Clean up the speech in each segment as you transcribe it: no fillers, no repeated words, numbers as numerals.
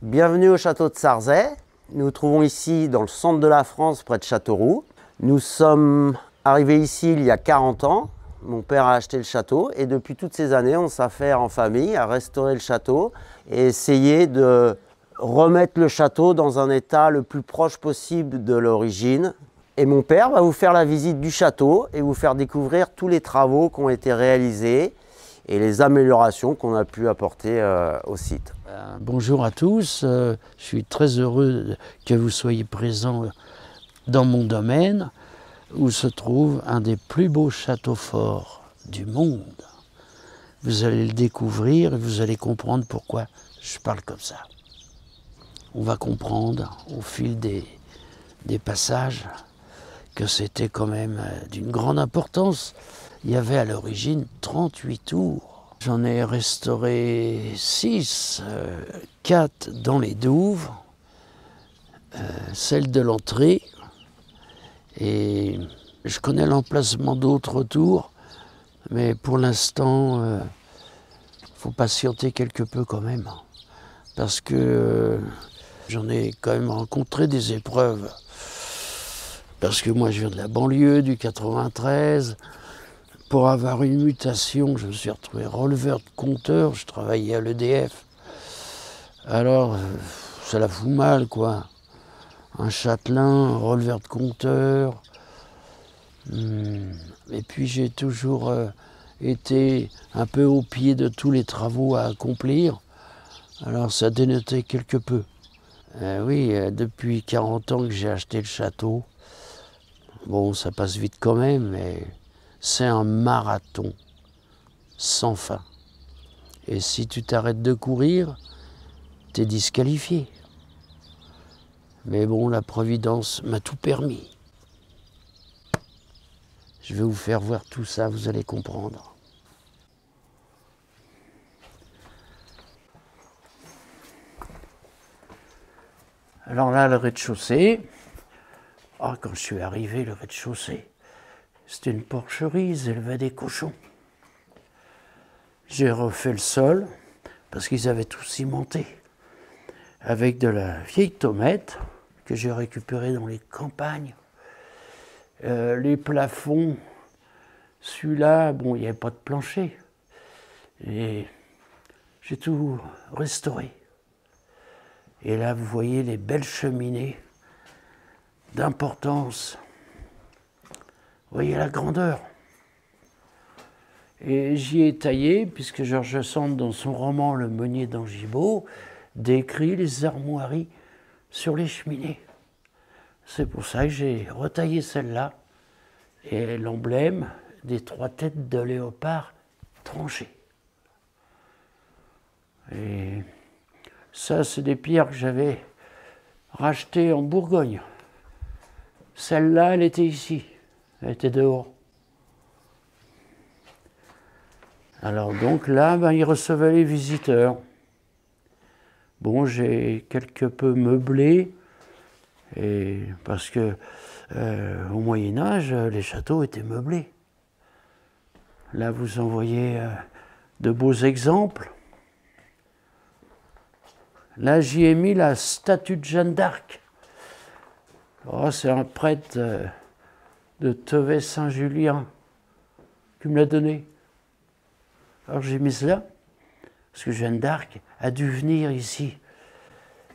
Bienvenue au château de Sarzay. Nous nous trouvons ici dans le centre de la France, près de Châteauroux. Nous sommes arrivés ici il y a 40 ans. Mon père a acheté le château et depuis toutes ces années, on s'affaire en famille à restaurer le château et essayer de remettre le château dans un état le plus proche possible de l'origine. Et mon père va vous faire la visite du château et vous faire découvrir tous les travaux qui ont été réalisés et les améliorations qu'on a pu apporter au site. Bonjour à tous, je suis très heureux que vous soyez présents dans mon domaine où se trouve un des plus beaux châteaux forts du monde. Vous allez le découvrir et vous allez comprendre pourquoi je parle comme ça. On va comprendre au fil des passages que c'était quand même d'une grande importance. Il y avait à l'origine 38 tours. J'en ai restauré 6, 4 dans les douves, celle de l'entrée, et je connais l'emplacement d'autres tours, mais pour l'instant, faut patienter quelque peu quand même, parce que j'en ai quand même rencontré des épreuves, parce que moi je viens de la banlieue, du 93. Pour avoir une mutation, je me suis retrouvé releveur de compteur, je travaillais à l'EDF. Alors, ça la fout mal, quoi. Un châtelain, un releveur de compteur. Et puis j'ai toujours été un peu au pied de tous les travaux à accomplir. Alors ça dénotait quelque peu. Oui, depuis 40 ans que j'ai acheté le château. Bon, ça passe vite quand même, mais c'est un marathon sans fin. Et si tu t'arrêtes de courir, t'es disqualifié. Mais bon, la Providence m'a tout permis. Je vais vous faire voir tout ça, vous allez comprendre. Alors là, le rez-de-chaussée. Ah, quand je suis arrivé, le rez-de-chaussée, c'était une porcherie, ils élevaient des cochons. J'ai refait le sol, parce qu'ils avaient tout cimenté, avec de la vieille tomate que j'ai récupérée dans les campagnes. Les plafonds, celui-là, bon, il n'y avait pas de plancher. Et j'ai tout restauré. Et là, vous voyez les belles cheminées d'importance. Vous voyez la grandeur. Et j'y ai taillé, puisque George Sand, dans son roman Le Meunier d'Angibault, décrit les armoiries sur les cheminées. C'est pour ça que j'ai retaillé celle-là, et l'emblème des 3 têtes de léopard tranchées. Et ça, c'est des pierres que j'avais rachetées en Bourgogne. Celle-là, elle était ici, elle était dehors. Alors donc là, il recevait les visiteurs. Bon, j'ai quelque peu meublé, et parce que au Moyen-Âge, les châteaux étaient meublés. Là, vous en voyez de beaux exemples. Là, j'y ai mis la statue de Jeanne d'Arc. Oh, c'est un prêtre de Tevet-Saint-Julien qui me l'a donné. Alors j'ai mis cela, parce que Jeanne d'Arc a dû venir ici,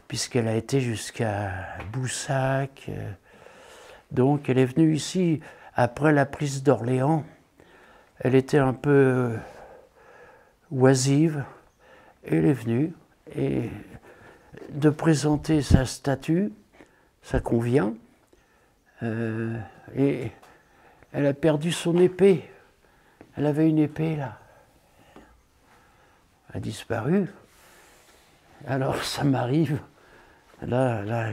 puisqu'elle a été jusqu'à Boussac. Donc elle est venue ici après la prise d'Orléans. Elle était un peu oisive, et elle est venue. Et de présenter sa statue, ça convient. Et elle a perdu son épée. Elle avait une épée là. A disparu. Alors ça m'arrive, là,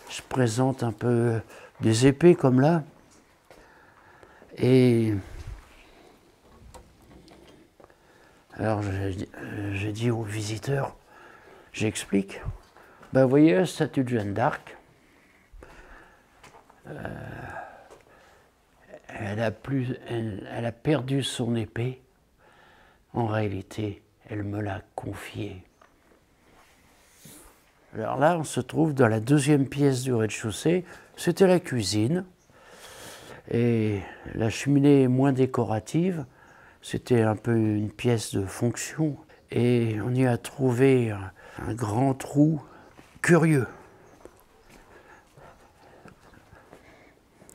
je présente un peu des épées comme là, et alors j'ai dit aux visiteurs, j'explique, vous voyez la statue de Jeanne d'Arc, elle a perdu son épée, en réalité, elle me l'a confiée. Alors là, on se trouve dans la deuxième pièce du rez-de-chaussée. C'était la cuisine. Et la cheminée est moins décorative. C'était un peu une pièce de fonction. Et on y a trouvé un grand trou curieux.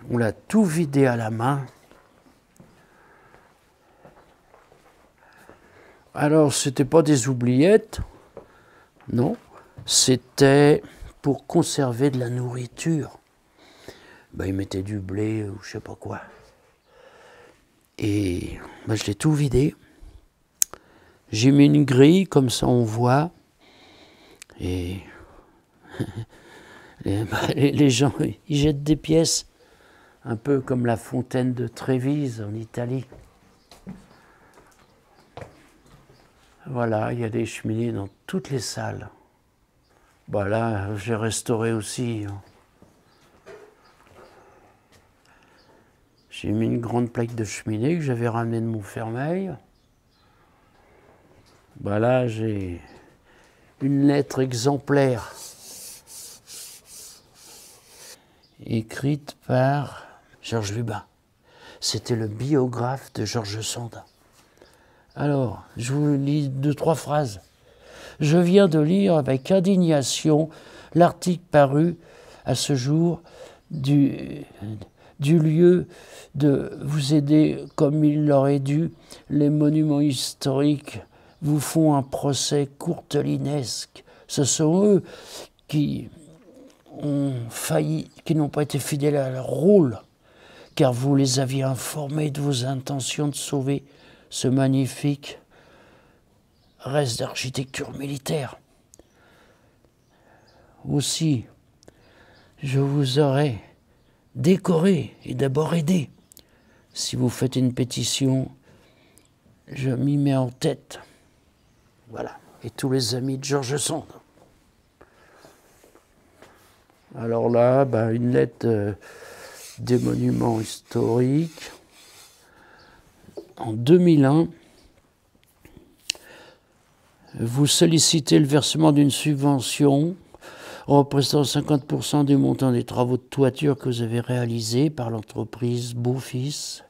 On l'a tout vidé à la main. Alors, c'était pas des oubliettes, non. C'était pour conserver de la nourriture. Ben, ils mettaient du blé ou je sais pas quoi. Et ben, je l'ai tout vidé. J'ai mis une grille, comme ça on voit. Et les gens, ils jettent des pièces, un peu comme la fontaine de Trévise en Italie. Voilà, il y a des cheminées dans toutes les salles. Ben là, j'ai restauré aussi. J'ai mis une grande plaque de cheminée que j'avais ramenée de Montfermeil. Ben là, j'ai une lettre exemplaire écrite par Georges Lubin. C'était le biographe de Georges Sand. Alors, je vous lis 2-3 phrases. Je viens de lire avec indignation l'article paru à ce jour du lieu de vous aider comme il l'aurait dû. Les monuments historiques vous font un procès courtelinesque. Ce sont eux qui ont failli, qui n'ont pas été fidèles à leur rôle, car vous les aviez informés de vos intentions de sauver ce magnifique reste d'architecture militaire. Aussi, je vous aurais décoré et d'abord aidé. Si vous faites une pétition, je m'y mets en tête. Voilà. Et tous les amis de Georges Sand. Alors là, ben, une lettre des monuments historiques. En 2001, vous sollicitez le versement d'une subvention représentant 50% du montant des travaux de toiture que vous avez réalisés par l'entreprise Beaufils.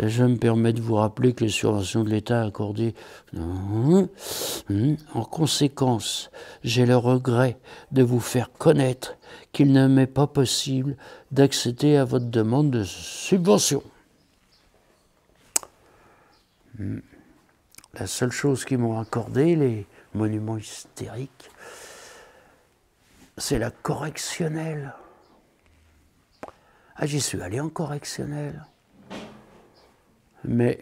Je me permets de vous rappeler que les subventions de l'État accordées... En conséquence, j'ai le regret de vous faire connaître qu'il ne m'est pas possible d'accéder à votre demande de subvention. La seule chose qu'ils m'ont accordé, les monuments historiques, c'est la correctionnelle. Ah, j'y suis allé en correctionnelle. Mais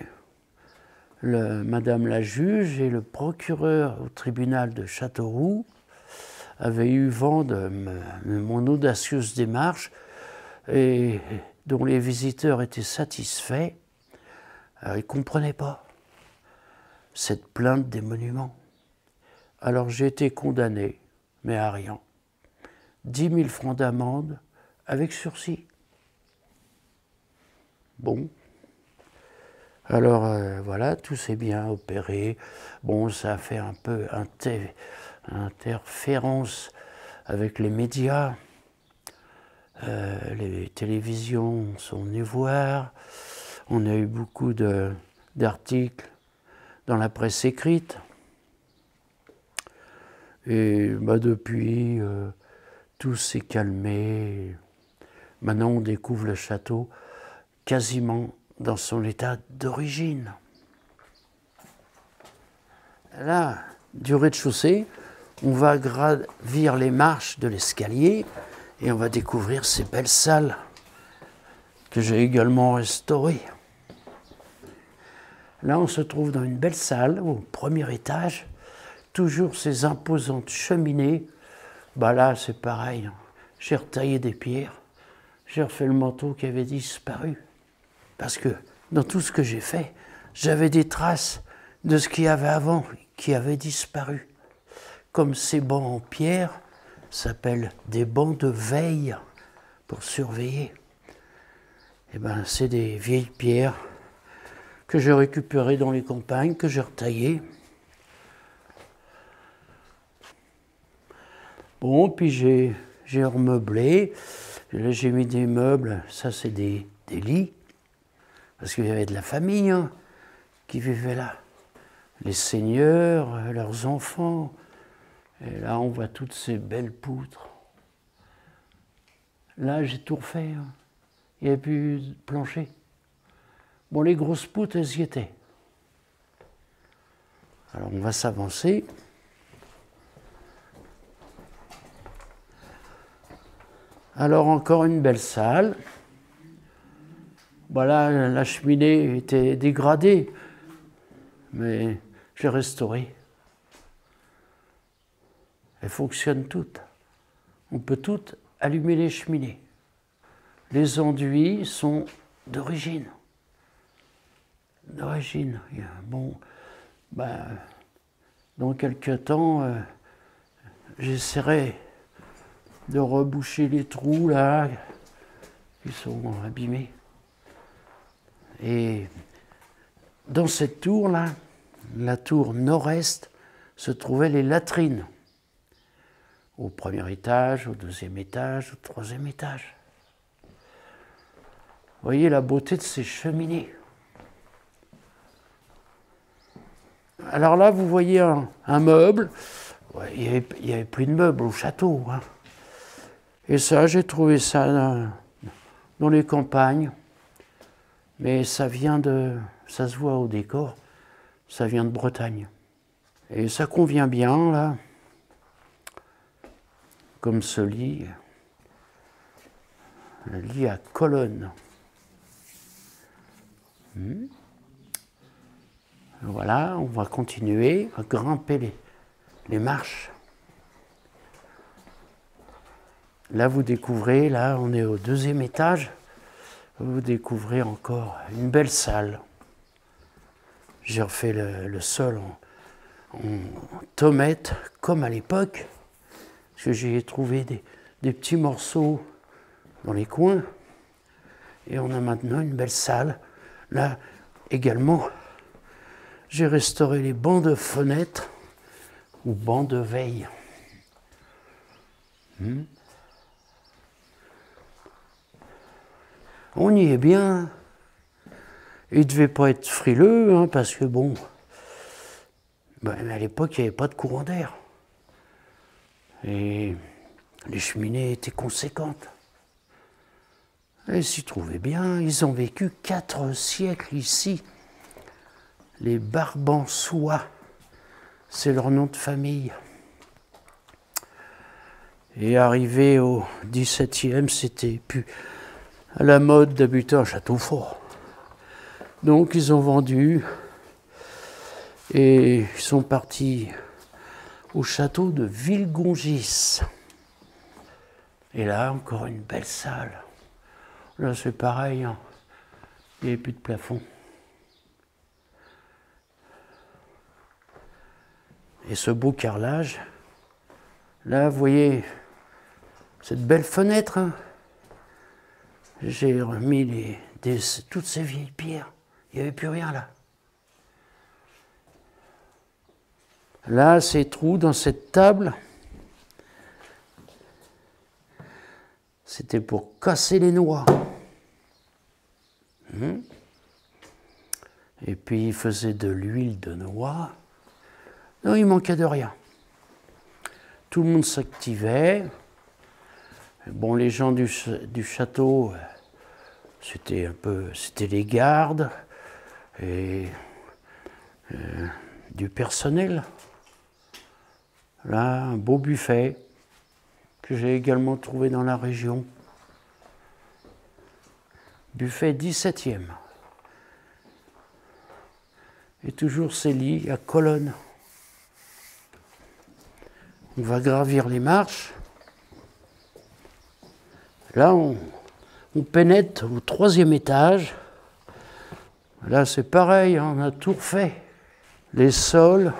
madame la juge et le procureur au tribunal de Châteauroux avaient eu vent de mon audacieuse démarche et dont les visiteurs étaient satisfaits. Alors, ils ne comprenaient pas cette plainte des monuments. Alors j'ai été condamné, mais à rien. 10 000 francs d'amende avec sursis. Bon. Alors voilà, tout s'est bien opéré. Bon, ça a fait un peu interférence avec les médias. Les télévisions sont venues voir. On a eu beaucoup d'articles dans la presse écrite. Et bah, depuis, tout s'est calmé. Maintenant, on découvre le château quasiment dans son état d'origine. Là, du rez-de-chaussée, on va gravir les marches de l'escalier et on va découvrir ces belles salles que j'ai également restaurées. Là, on se trouve dans une belle salle au premier étage, toujours ces imposantes cheminées. Bah là, c'est pareil, j'ai retaillé des pierres, j'ai refait le manteau qui avait disparu. Parce que dans tout ce que j'ai fait, j'avais des traces de ce qu'il y avait avant, qui avait disparu. Comme ces bancs en pierre s'appellent des bancs de veille pour surveiller. Eh ben, c'est des vieilles pierres que j'ai récupérées dans les campagnes, que j'ai retaillées. Bon, puis j'ai remeublé. Là, j'ai mis des meubles. Ça, c'est des lits. Parce qu'il y avait de la famille hein, qui vivait là. Les seigneurs, leurs enfants. Et là, on voit toutes ces belles poutres. Là, j'ai tout refait. Hein. Il n'y avait plus de plancher. Bon, les grosses poutres, elles y étaient. Alors, on va s'avancer. Alors, encore une belle salle. Voilà, la cheminée était dégradée, mais j'ai restauré. Elles fonctionnent toutes. On peut toutes allumer les cheminées. Les enduits sont d'origine. D'origine. Bon, ben, dans quelques temps, j'essaierai de reboucher les trous là, qui sont abîmés. Et dans cette tour-là, la tour nord-est, se trouvaient les latrines. Au premier étage, au deuxième étage, au troisième étage. Vous voyez la beauté de ces cheminées. Alors là, vous voyez un meuble. Ouais, il n'y avait plus de meubles au château. Hein. Et ça, j'ai trouvé ça dans les campagnes. Mais ça vient ça se voit au décor, ça vient de Bretagne. Et ça convient bien, là, comme ce lit, un lit à colonne. Voilà, on va continuer à grimper les marches. Là, vous découvrez, là, on est au deuxième étage. Vous découvrez encore une belle salle. J'ai refait le sol en tomate, comme à l'époque, parce que j'ai trouvé des petits morceaux dans les coins. Et on a maintenant une belle salle. Là, également, j'ai restauré les bancs de fenêtre ou bancs de veille. On y est bien. Il ne devait pas être frileux, hein, parce que bon, ben, à l'époque, il n'y avait pas de courant d'air. Et les cheminées étaient conséquentes. Ils s'y trouvaient bien. Ils ont vécu 4 siècles ici. Les Barbançois, c'est leur nom de famille. Et arrivé au XVIIe, c'était plus à la mode d'habiter un château fort. Donc ils ont vendu et ils sont partis au château de Villegongis. Et là, encore une belle salle. Là, c'est pareil, hein. Il n'y avait plus de plafond. Et ce beau carrelage, là, vous voyez cette belle fenêtre, hein. J'ai remis toutes ces vieilles pierres. Il n'y avait plus rien là. Là, ces trous dans cette table, c'était pour casser les noix. Et puis, il faisait de l'huile de noix. Non, il manquait de rien. Tout le monde s'activait. Bon, les gens du château, c'était les gardes et du personnel. Là, un beau buffet que j'ai également trouvé dans la région. Buffet 17e. Et toujours ces lits à colonnes. On va gravir les marches. Là, on pénètre au 3e étage. Là, c'est pareil, on a tout refait. Les sols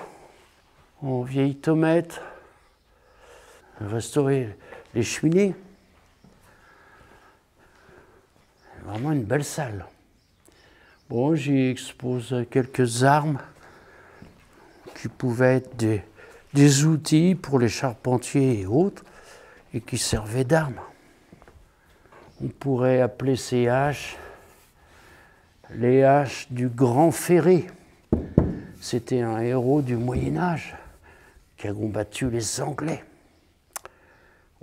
en vieilles tomates. Restaurer les cheminées. Vraiment une belle salle. Bon, j'y expose quelques armes qui pouvaient être des outils pour les charpentiers et autres. et qui servaient d'armes. On pourrait appeler ces haches les haches du Grand Ferré. C'était un héros du Moyen-Âge qui a combattu les Anglais.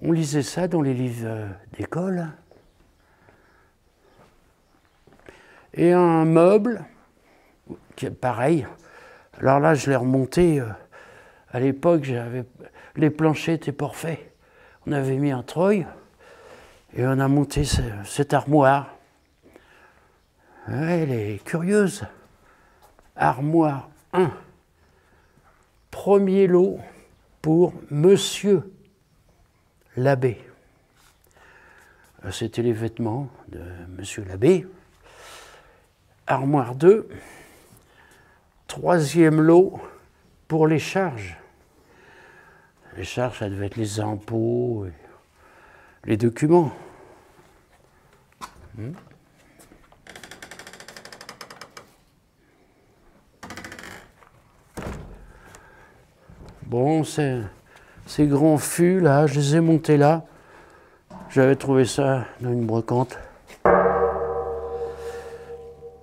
On lisait ça dans les livres d'école. Et un meuble, qui est pareil. Alors là, je l'ai remonté. À l'époque, les planchers étaient pas faits. On avait mis un treuil et on a monté cette armoire. Elle est curieuse. Armoire 1. Premier lot pour Monsieur l'abbé. C'était les vêtements de Monsieur l'abbé. Armoire 2. Troisième lot pour les charges. Les charges, ça devait être les impôts, et les documents. Bon, ces grands fûts, là, je les ai montés là. J'avais trouvé ça dans une brocante.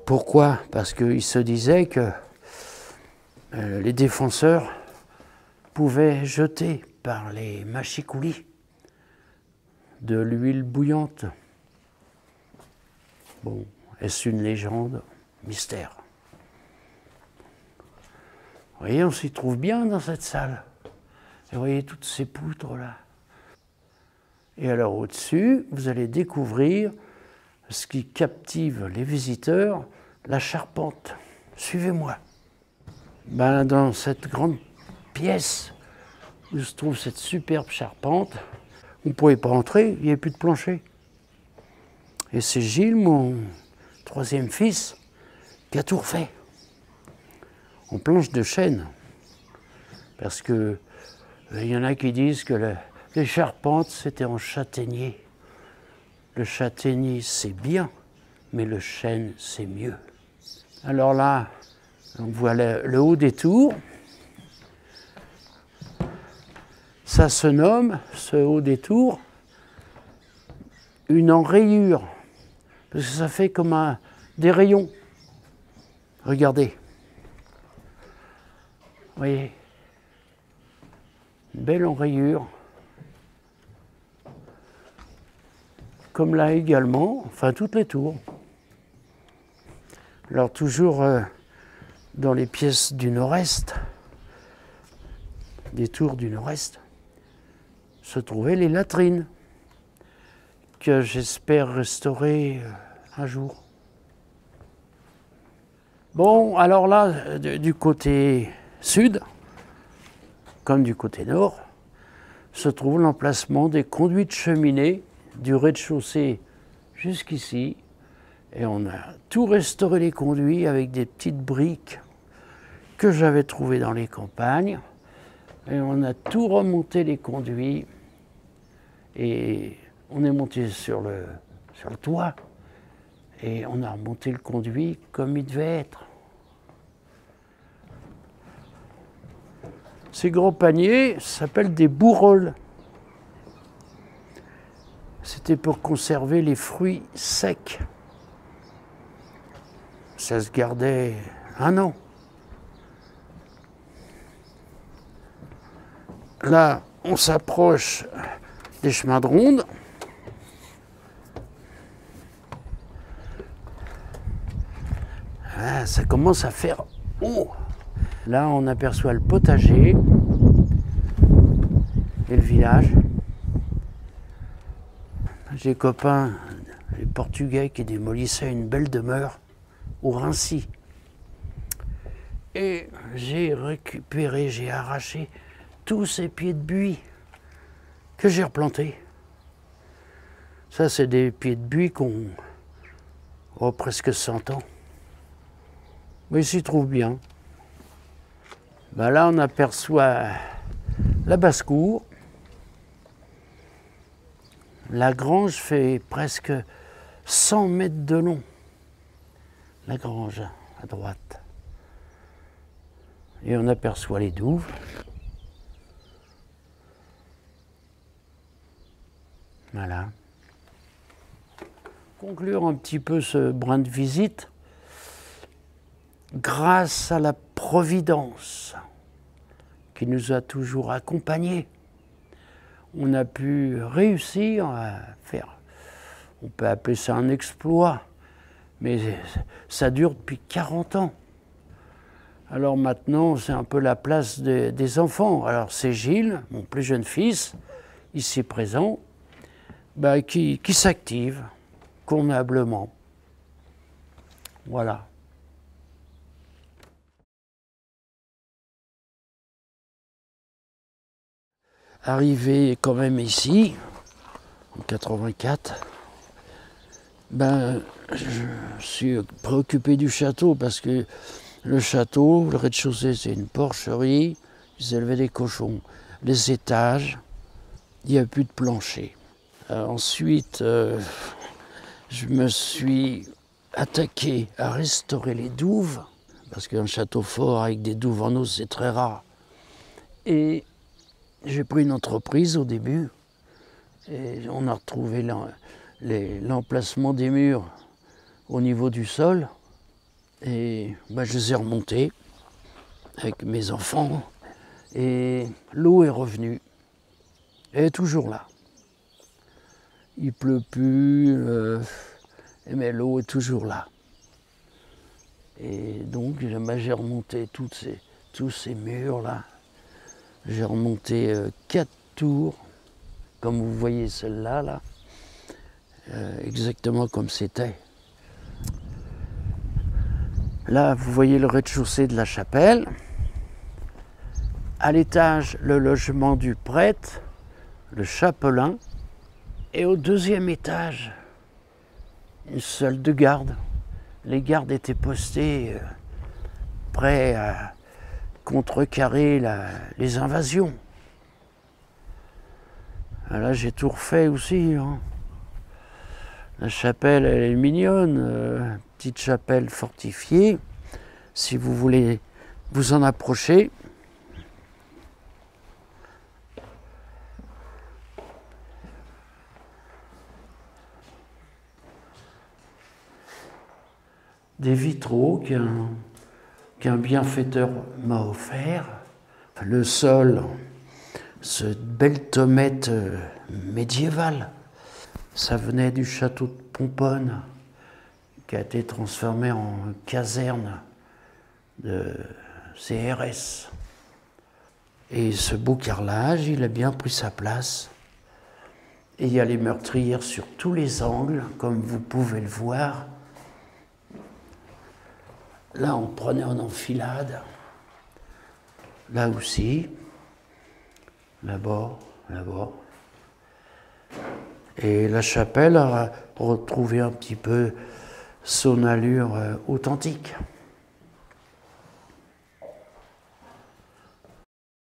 Pourquoi? Parce qu'il se disait que les défenseurs pouvaient jeter par les mâchicoulis de l'huile bouillante. Bon, est-ce une légende? Mystère. Vous voyez, on s'y trouve bien dans cette salle. Et vous voyez toutes ces poutres là. Et alors au-dessus, vous allez découvrir ce qui captive les visiteurs, la charpente. Suivez-moi. Ben, dans cette grande pièce où se trouve cette superbe charpente, vous ne pouvez pas entrer, il n'y a plus de plancher. Et c'est Gilles, mon troisième fils, qui a tout refait. En planche de chêne. Parce que il y en a qui disent que les charpentes, c'était en châtaignier. Le châtaignier, c'est bien, mais le chêne, c'est mieux. Alors là, on voit le haut des tours. Ça se nomme, ce haut des tours, une enrayure. Parce que ça fait comme des rayons. Regardez. Vous voyez, une belle enrayure. Comme là également, enfin toutes les tours. Alors toujours dans les pièces du nord-est, des tours du nord-est, se trouvaient les latrines, que j'espère restaurer un jour. Bon, alors là, du côté sud, comme du côté nord, se trouve l'emplacement des conduits de cheminée du rez-de-chaussée jusqu'ici. Et on a tout restauré les conduits avec des petites briques que j'avais trouvées dans les campagnes. Et on a tout remonté les conduits. Et on est monté sur le toit. Et on a remonté le conduit comme il devait être. Ces gros paniers s'appellent des bourroles. C'était pour conserver les fruits secs. Ça se gardait 1 an. Là, on s'approche des chemins de ronde. Ah, ça commence à faire haut. Là, on aperçoit le potager et le village. J'ai des copains, les Portugais, qui démolissaient une belle demeure au Rincy. Et j'ai récupéré, j'ai arraché tous ces pieds de buis que j'ai replantés. Ça, c'est des pieds de buis qu'on a presque 100 ans. Mais ils s'y trouvent bien. Ben là, on aperçoit la basse-cour. La grange fait presque 100 mètres de long. La grange, à droite. Et on aperçoit les douves. Voilà. Conclure un petit peu ce brin de visite, grâce à la Providence qui nous a toujours accompagnés, on a pu réussir à faire, on peut appeler ça un exploit, mais ça dure depuis 40 ans. Alors maintenant, c'est un peu la place des enfants. Alors c'est Gilles, mon plus jeune fils, ici présent, qui s'active convenablement. Voilà. Arrivé quand même ici, en 84, je suis préoccupé du château parce que le château, le rez-de-chaussée, c'est une porcherie, ils élevaient des cochons. Les étages, il n'y a plus de plancher. Ensuite, je me suis attaqué à restaurer les douves, parce qu'un château fort avec des douves en eau, c'est très rare. Et j'ai pris une entreprise au début, et on a retrouvé l'emplacement des murs au niveau du sol. Et je les ai remontés avec mes enfants, et l'eau est revenue. Elle est toujours là. Il pleut plus, mais l'eau est toujours là. Et donc j'ai remonté tous ces murs-là. J'ai remonté 4 tours, comme vous voyez celle-là, là, exactement comme c'était. Là, vous voyez le rez-de-chaussée de la chapelle. À l'étage, le logement du prêtre, le chapelain. Et au deuxième étage, une salle de garde. Les gardes étaient postés prêts à contrecarrer les invasions. Là, j'ai tout refait aussi. Hein. La chapelle, elle est mignonne. Petite chapelle fortifiée. Si vous voulez vous en approcher. Des vitraux qu'un bienfaiteur m'a offert. Le sol, cette belle tomette médiévale. Ça venait du château de Pomponne, qui a été transformé en caserne de CRS. Et ce beau carrelage, il a bien pris sa place. Et il y a les meurtrières sur tous les angles, comme vous pouvez le voir. Là, on prenait en enfilade. Là aussi. Là-bas, là-bas. Et la chapelle a retrouvé un petit peu son allure authentique.